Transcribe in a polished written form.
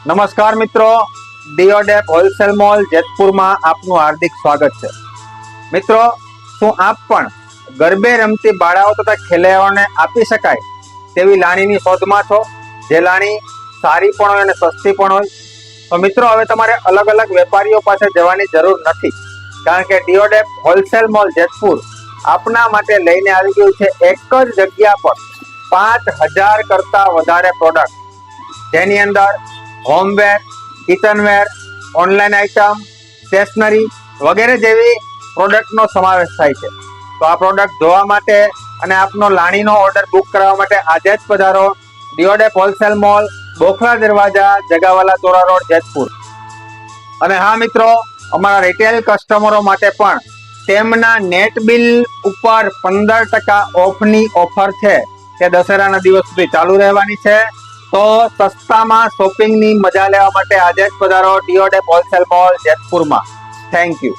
નમસ્કાર મિત્રો, ડીઓડેપ wholesale mall જેતપુરમાં આપનું હાર્દિક સ્વાગત છે। મિત્રો, શું આપ પણ ગરબે રમતી બાળાઓ તથા ખેલૈયાઓને આપી શકાય તેવી લાણીની શોધમાં છો, જે લાણી સારી પણ હોય અને સસ્તી પણ હોય? તો મિત્રો, હવે તમારે અલગ અલગ વેપારીઓ પાસે જવાની જરૂર નથી, કારણ કે ડીઓડેપ હોલસેલ મોલ જેતપુર આપના માટે લઈને આવી ગયું છે એક જ જગ્યા પર 5000 કરતા વધારે પ્રોડક્ટ, જેની અંદર હોમવેર, કિચનવેર, ઓનલાઈન આઇટમ, સ્ટેશનરી વગેરે જેવી પ્રોડક્ટનો સમાવેશ થાય છે। તો આ પ્રોડક્ટ જોવા માટે અને આપનો લાણીનો ઓર્ડર બુક કરવા માટે આજે જ પધારો ડીઓડેપ હોલસેલ મોલ, બોખલા દરવાજા, જગાવાલા ચોરા રોડ, જેતપુર। અને હા મિત્રો, અમારા રિટેલ કસ્ટમરો માટે પણ તેમના નેટ બિલ ઉપર 15% ઓફની ઓફર છે, તે દશેરાના દિવસ સુધી ચાલુ રહેવાની છે। તો સસ્તામાં શોપિંગની મજા લેવા માટે આજે જ પધારો ડીઓડેપ હોલસેલ મોલ જેતપુરમાં। Thank you.